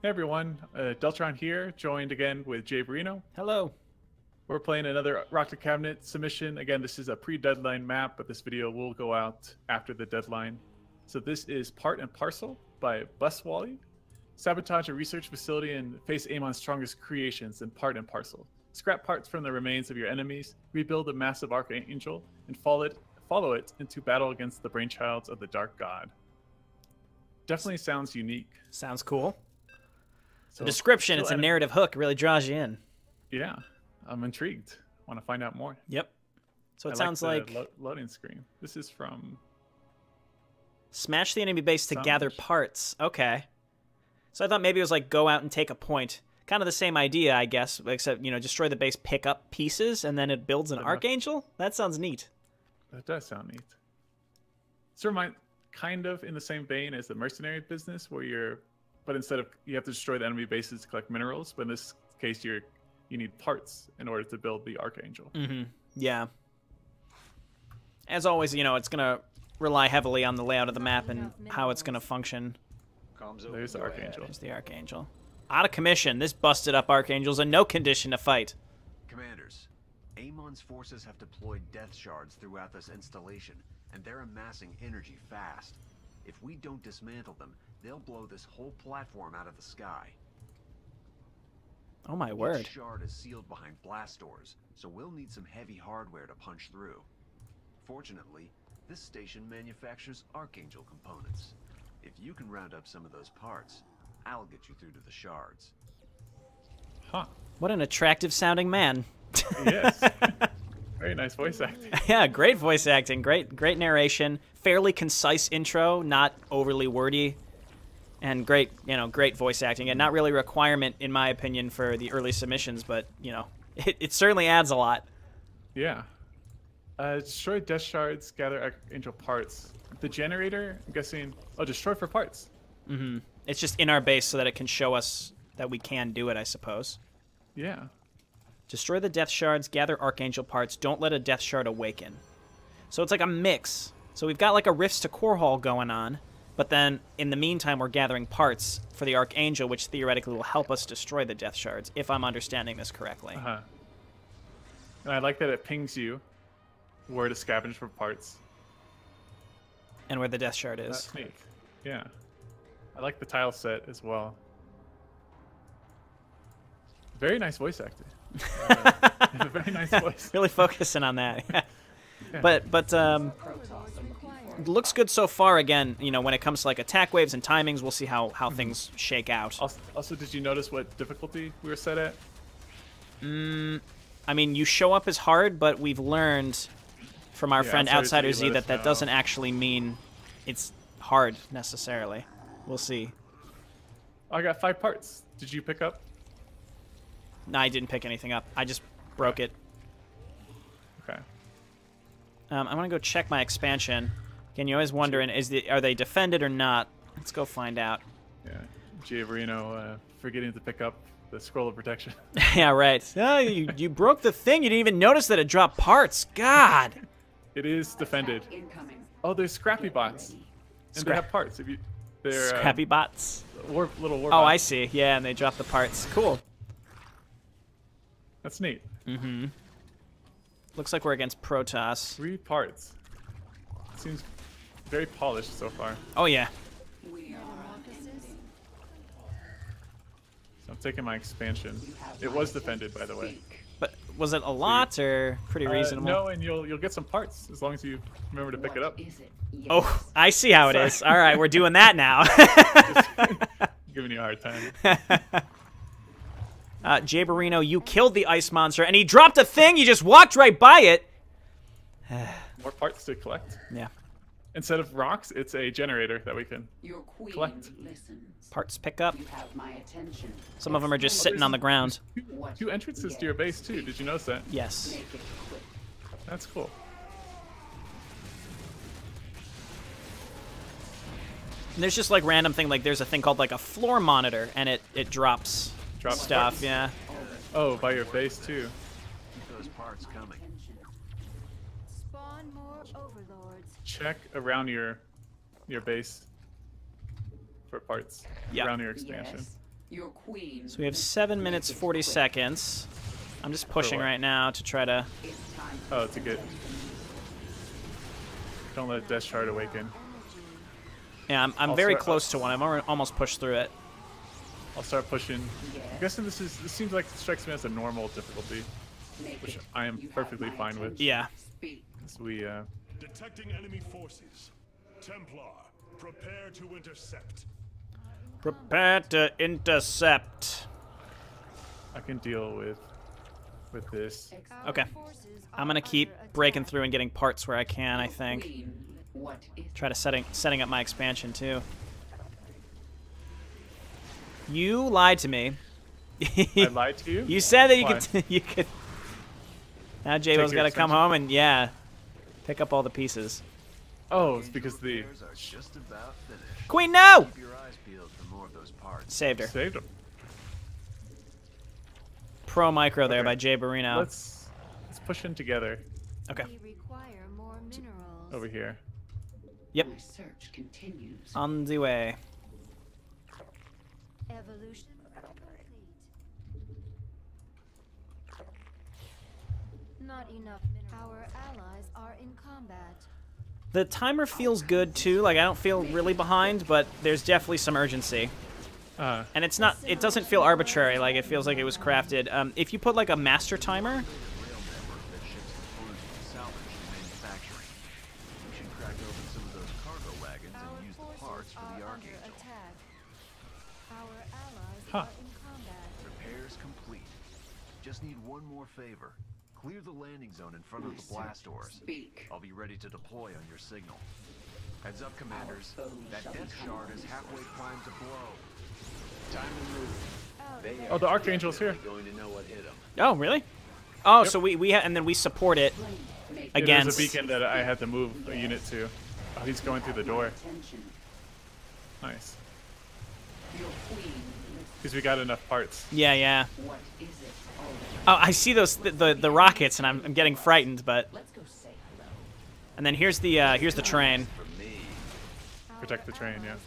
Hey everyone, Deltron here, joined again with JayborinoPlays. Hello. We're playing another Rock the Cabinet submission. Again, this is a pre-deadline map, but this video will go out after the deadline. So this is Part and Parcel by Buswally. Sabotage a research facility and face Amon's strongest creations in Part and Parcel. Scrap parts from the remains of your enemies, rebuild a massive Archangel, and follow it into battle against the brainchilds of the Dark God. Definitely sounds unique. Sounds cool. So, The description, it's a narrative hook, really draws you in. Yeah, I'm intrigued. Want to find out more. Yep. So it I sounds like the like loading screen. This is from smash the enemy base to gather Smash. parts. Okay. So I thought maybe it was like go out and take a point. Kind of the same idea, I guess, except, you know, destroy the base, pick up pieces, and then it builds an Archangel? That sounds neat. That does sound neat. So remind kind of in the same vein as the mercenary business, where but instead of you have to destroy the enemy bases to collect minerals, but in this case you need parts in order to build the Archangel. Mm-hmm. Yeah. As always, you know, it's gonna rely heavily on the layout of the map and how it's gonna function. There's the Archangel. There's the Archangel. Out of commission. This busted up Archangel's in no condition to fight. Commanders, Amon's forces have deployed death shards throughout this installation, and they're amassing energy fast. If we don't dismantle them, they'll blow this whole platform out of the sky. Oh my word. Each shard is sealed behind blast doors, so we'll need some heavy hardware to punch through. Fortunately, this station manufactures Archangel components. If you can round up some of those parts, I'll get you through to the shards. Huh. What an attractive sounding man. Yes. Very nice voice acting. Yeah, great voice acting, great narration, fairly concise intro, not overly wordy, and great voice acting. And not really a requirement, in my opinion, for the early submissions, but, you know, it certainly adds a lot. Yeah. Destroy death shards, gather Archangel parts. The generator, I'm guessing, destroy for parts. Mm-hmm. It's just in our base so that it can show us that we can do it, I suppose. Yeah. Destroy the death shards, gather Archangel parts, don't let a death shard awaken. So it's like a mix. So we've got like a Rifts to Core Hall going on, but then in the meantime we're gathering parts for the Archangel, which theoretically will help us destroy the death shards, if I'm understanding this correctly. Uh-huh. And I like that it pings you where to scavenge for parts. And where the death shard is. That's neat. Yeah. I like the tile set as well. Very nice voice acting. Very nice voice. Really focusing on that. Yeah. But looks good so far. Again, you know, when it comes to like attack waves and timings, we'll see how things shake out. Also, did you notice what difficulty we were set at? I mean, you show up as hard, but we've learned from our friend Outsider Z that doesn't actually mean it's hard necessarily. We'll see. I got 5 parts. Did you pick up? No, I didn't pick anything up. I just broke it. Okay. I'm gonna go check my expansion. Again, you're always wondering, are they defended or not? Let's go find out. Yeah. Jayborino forgetting to pick up the scroll of protection. Yeah, right. Oh, you broke the thing. You didn't even notice that it dropped parts. God. It is defended. Oh, there's scrappy bots, and they have parts. They're Scrappy bots. Little war Oh, bots. I see. Yeah, and they drop the parts. Cool. That's neat. Mm-hmm. Looks like we're against Protoss. 3 parts. Seems very polished so far. Oh, yeah. So I'm taking my expansion. It was defended, by the way. But was it a lot or pretty reasonable? No, and you'll get some parts as long as you remember to pick it up. Oh, I see how it is. All right, we're doing that now. Giving you a hard time. Jayborino, you killed the ice monster, and he dropped a thing. You just walked right by it. More parts to collect. Yeah. Instead of rocks, it's a generator that we can collect. Parts pick up. You have my attention. Some of them are just sitting on the ground. 2 entrances to your base, too. Did you notice that? Yes. Make it quick. That's cool. And there's just like random thing, like there's a thing called like a floor monitor, and it drops stuff. Parts. Yeah. Oh, by your base, too. Keep those parts coming. Spawn more overlords. Check around your base for parts Yeah. around your expansion. Yes. Your queen. So we have 7 minutes 40 seconds. I'm just pushing right now to try to. Oh, it's a good. Don't let Death Shard awaken. Yeah, I'm very close to one. I've almost pushed through it. I'll start pushing. I'm guessing this seems like it strikes me as a normal difficulty, which I am perfectly fine with. Yeah. So we Detecting enemy forces. Templar, prepare to intercept. Prepare to intercept. I can deal with this. Okay. I'm gonna keep breaking through and getting parts where I can, I think. Try to setting up my expansion too. You lied to me. I lied to you? You said that Why? you could. Now Jaybo's got to come home and pick up all the pieces. Oh, it's because the Repairs are just about finished. Queen, no! Keep your eyes peeled for more of those parts. Saved her. saved him. Pro micro there Okay. by Jayborino. Let's push in together Okay. We require more minerals. over here. Yep. My search continues. On the way. Evolution complete. Not enough minerals. Our allies are in combat. The timer feels good too. Like I don't feel really behind, but there's definitely some urgency. And it's not. It doesn't feel arbitrary. Like it feels like it was crafted. If you put like a master timer. Rail network that ships components from salvage and manufacturing. We should crack open some of those cargo wagons Our and use the forces parts for are the under Archangel. attack. Our allies Huh. are in combat. Repairs complete. Just need one more favor. Clear the landing zone in front of the blast doors. Speak. I'll be ready to deploy on your signal. Heads up, commanders. That Death Shard is halfway primed to blow. Time to move. Oh, the Archangel's here. Going to know what hit them. Oh really? Oh, so we and then we support it Yeah, against. there's a beacon that I had to move a unit to. Oh, he's going through the door. Attention. Nice. Your queen. Because we got enough parts. Yeah. What is it? Oh, I see those the rockets, and I'm getting frightened. But Let's go say hello. and then here's the train. For me. Protect the train, yeah. Are in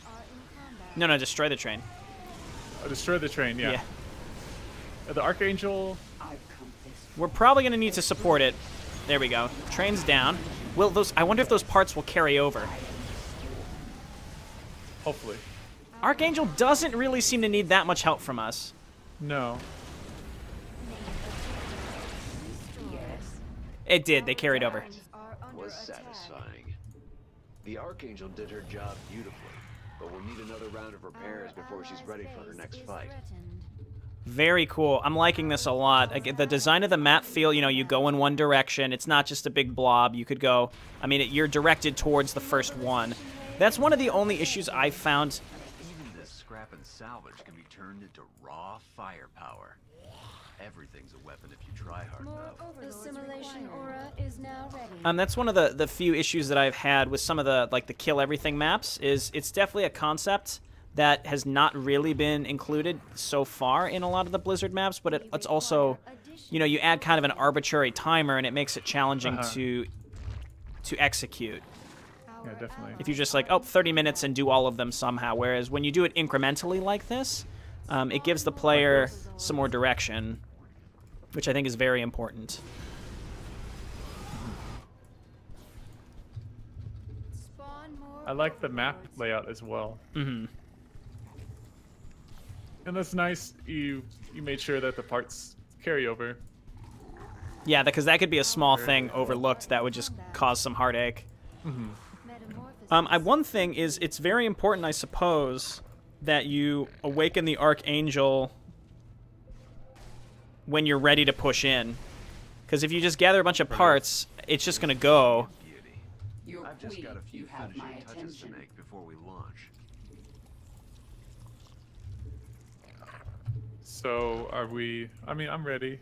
combat. No, destroy the train. Oh, destroy the train, yeah. The Archangel. I've come this We're probably gonna need to support it. There we go. Train's down. Will those? I wonder if those parts will carry over. Hopefully. Archangel doesn't really seem to need that much help from us. No. yes. It did. They carried over. Are under Was attack. satisfying. The Archangel did her job beautifully, but we'll need another round of repairs before she's ready for her next fight. Very cool. I'm liking this a lot. The design of the map feel, you go in one direction. It's not just a big blob. You could go, you're directed towards the first one. That's one of the only issues I've found. Even this scrap and salvage can be turned into raw firepower. Everything's a weapon if you try hard enough. The simulation aura is now ready. That's one of the few issues that I've had with some of the kill everything maps is it's definitely a concept that has not really been included so far in a lot of the Blizzard maps, but it's also, you add kind of an arbitrary timer and it makes it challenging to execute. Yeah, definitely. If you're just like, 30 minutes and do all of them somehow, whereas when you do it incrementally like this, it gives the player some more direction, which I think is very important. Spawn more I like the map layout as well. Mm-hmm. And that's nice. You made sure that the parts carry over. Yeah, because that could be a small thing overlooked that would just cause some heartache. metamorphosis. One thing is, it's very important, I suppose, that you awaken the Archangel when you're ready to push in. Because if you just gather a bunch of parts, it's just going to go. Beauty. Your I've just queen, got a few you have my finishing touches to attention. make before we launch. So are we? I'm ready.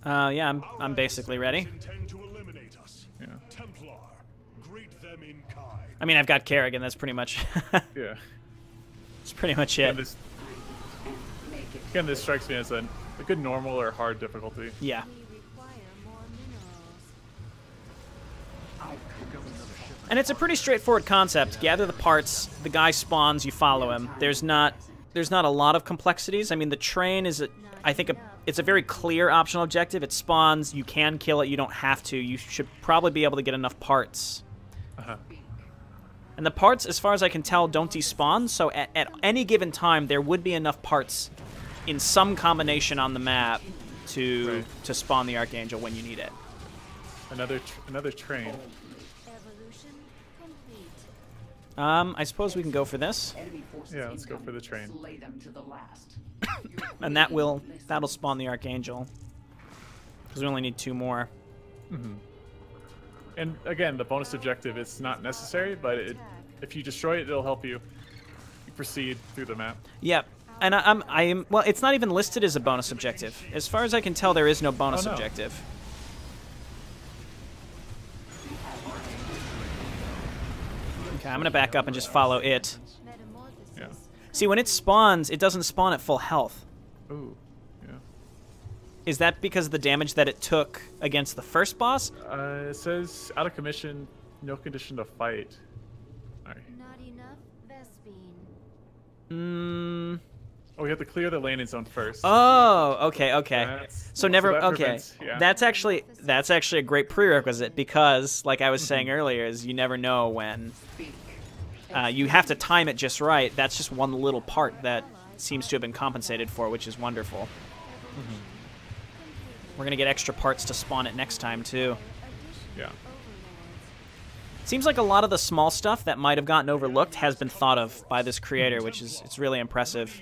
Yeah, I'm basically ready. Intend to eliminate us. Yeah. Templar, greet them in kind. I've got Kerrigan. That's pretty much. Yeah. That's pretty much And it. this strikes me as a good normal or hard difficulty. Yeah. We require more minerals. And it's a pretty straightforward concept. Gather the parts, the guy spawns, you follow him. There's not there's not a lot of complexities. I mean, the train is, I think, it's a very clear optional objective. It spawns. You can kill it. You don't have to. You should probably be able to get enough parts. And the parts, as far as I can tell, don't despawn. So at any given time, there would be enough parts in some combination on the map to spawn the Archangel when you need it. Another train. Evolution complete. I suppose we can go for this, Yeah, let's go for the train. Slay them to the last. and that'll spawn the Archangel. Because we only need 2 more. And again, the bonus objective is not necessary, but if you destroy it, it'll help you proceed through the map. Yep. And I'm well, it's not even listed as a bonus objective. As far as I can tell, there is no bonus objective. Okay, I'm gonna back up and just follow it. Metamorphosis. Yeah. See, when it spawns, it doesn't spawn at full health. Ooh. Yeah. Is that because of the damage that it took against the first boss? It says out of commission, no condition to fight. All right. Not enough Vespine. Oh, we have to clear the landing zone first. Oh, okay. So that okay. prevents- yeah. That's actually a great prerequisite because, like I was saying earlier, is you never know when. You have to time it just right. That's just one little part that seems to have been compensated for, which is wonderful. We're gonna get extra parts to spawn it next time too. Yeah. Seems like a lot of the small stuff that might have gotten overlooked has been thought of by this creator, which is it's really impressive.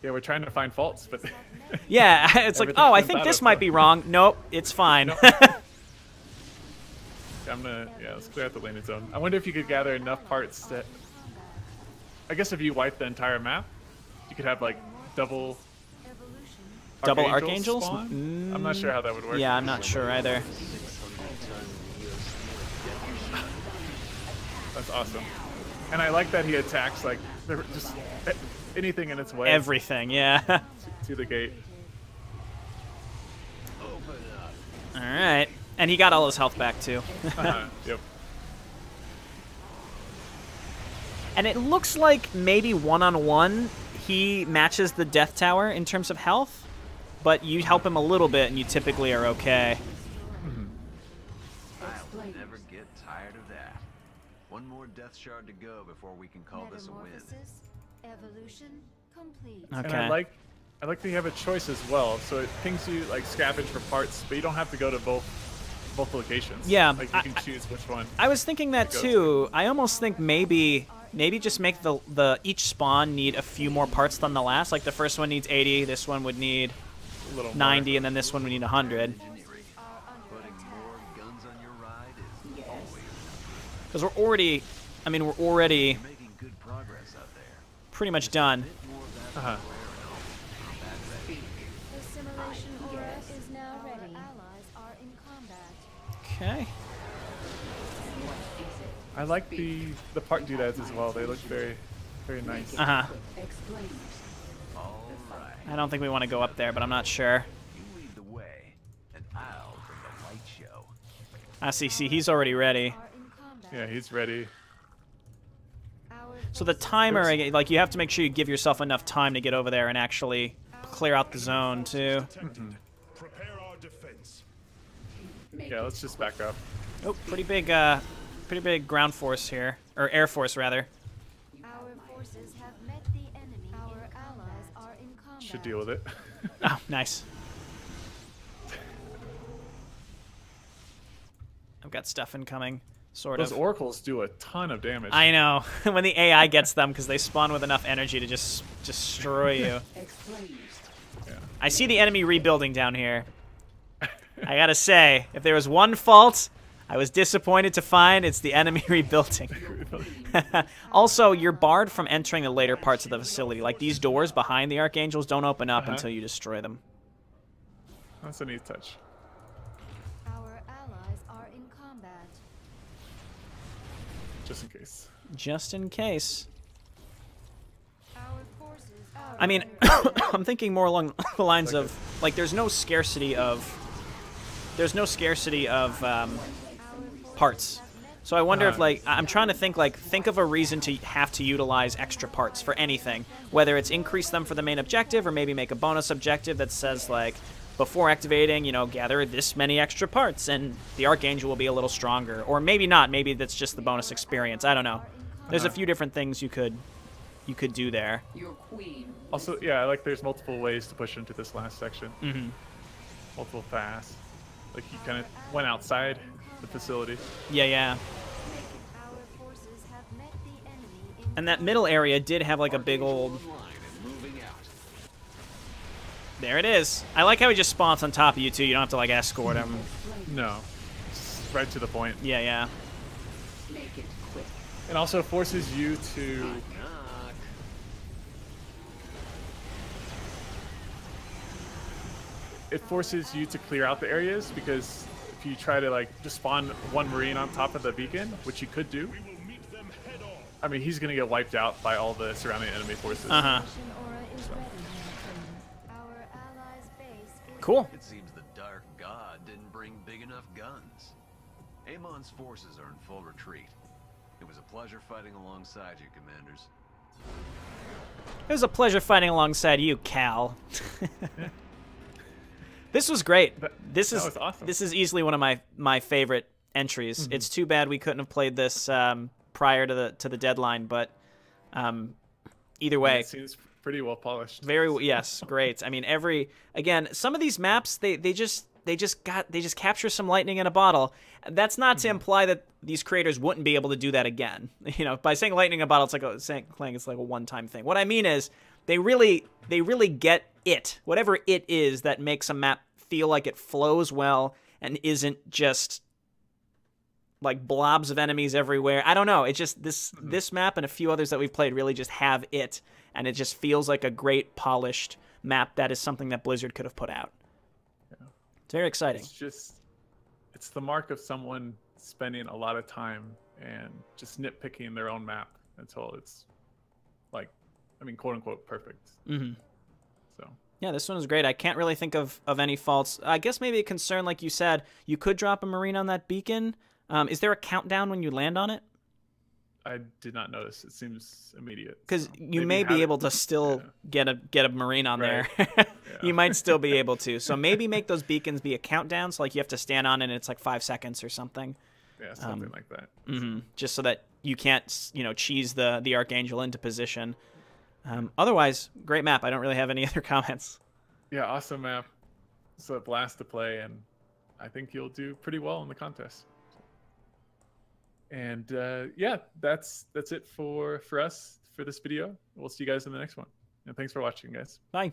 Yeah, we're trying to find faults, but Yeah, it's like, Everything's oh, I been think thought this of, might so. be wrong. Nope, it's fine. let's clear out the landing zone. I wonder if you could gather enough parts that. I guess if you wipe the entire map, you could have like double. Double Archangels? Spawn? I'm not sure how that would work. Yeah, I'm not sure either. That's awesome. And I like that he attacks like just anything in its way. Everything, yeah. To the gate. All right, and he got all his health back too. Yep. And it looks like maybe one-on-one he matches the Death Tower in terms of health, but you help him a little bit and you typically are okay. I'll never get tired of that. One more death shard to go before we can call this a win. Metamorphosis. Evolution complete. Okay. And I like that you have a choice as well. So it pings you like scavenge for parts, but you don't have to go to both locations. Yeah, Like you can choose which one. I was thinking that too. I almost think maybe just make the each spawn need a few more parts than the last. Like the first one needs 80, this one would need A little 90, and then this one would need 100. Putting more guns on your ride is always Because we're already making good progress out there. pretty much done. The simulation aura is now ready. Our allies are in combat. Okay. I like the part doodads as well. They look very, very nice. Uh-huh. All right, I don't think we want to go up there, but I'm not sure. you lead the way, and I'll bring the light show. I see, he's already ready. Are in combat. Yeah, he's ready. Our So the timer, like, you have to make sure you give yourself enough time to get over there and actually clear out the zone, too. Prepare our defense. Yeah, let's just back up. Oh, pretty big ground force here. Or air force, rather. Our forces have met the enemy. Our allies are in combat. Should deal with it. Oh, nice. I've got stuff incoming, sort Those of. oracles do a ton of damage. I know. When the AI gets them, because they spawn with enough energy to just destroy you. I see the enemy rebuilding down here. I gotta say, if there was one fault I was disappointed to find, it's the enemy rebuilding. Also, you're barred from entering the later parts of the facility. Like, these doors behind the Archangels don't open up until you destroy them. That's a neat touch. Our allies are in combat. Just in case. Just in case. Our forces are I mean, I'm thinking more along the lines of, like, there's no scarcity of parts. So I wonder if, like, I'm trying to think, like, think of a reason to have to utilize extra parts for anything. Whether it's increase them for the main objective, or maybe make a bonus objective that says, like, before activating, you know, gather this many extra parts, and the Archangel will be a little stronger. Or maybe not. Maybe that's just the bonus experience. I don't know. There's a few different things you could do there. Your queen. Also, yeah, like there's multiple ways to push into this last section. Mm-hmm. Multiple paths. Like he kind of went outside the facility. Yeah, yeah. Our forces have met the enemy in And that middle area did have like a big old... There it is. I like how he just spawns on top of you too. You don't have to like escort him. No, just right to the point. Yeah, yeah. Make it quick. And also forces you to... It forces you to clear out the areas, because if you try to like just spawn one Marine on top of the beacon, which you could do, I mean, he's gonna get wiped out by all the surrounding enemy forces. Uh-huh. aura is ready, Queen. Our allies' base is Cool. It seems the Dark God didn't bring big enough guns. Amon's forces are in full retreat. It was a pleasure fighting alongside you, commanders. It was a pleasure fighting alongside you, Cal. This was great. This was awesome. This is easily one of my favorite entries. It's too bad we couldn't have played this prior to the deadline, but either way, It seems pretty well polished. yes, great. I mean, some of these maps they just capture some lightning in a bottle. That's not to imply that these creators wouldn't be able to do that again. You know, by saying lightning in a bottle, it's like it's like a one-time thing. What I mean is they really get it, whatever it is that makes a map feel like it flows well and isn't just like blobs of enemies everywhere. I don't know. It's just this map and a few others that we've played really just have it, and it just feels like a great polished map that is something that Blizzard could have put out. Yeah. It's very exciting. It's the mark of someone spending a lot of time and just nitpicking their own map until it's like, I mean, quote unquote, perfect. Mm-hmm. So yeah, this one is great. I can't really think of any faults. I guess maybe a concern, like you said, you could drop a Marine on that beacon. Is there a countdown when you land on it? I did not notice. It seems immediate. Because so you may be able to still get a Marine on there. You might still be able to. So maybe make those beacons be a countdown. So like you have to stand on it and it's like 5 seconds or something. Yeah, something like that. Mm-hmm. Just so that you can't, you know, cheese the Archangel into position. Otherwise, great map. I don't really have any other comments. Yeah, awesome map. It's a blast to play, and I think you'll do pretty well in the contest. And yeah, that's it for us for this video. We'll see you guys in the next one. And thanks for watching, guys. Bye.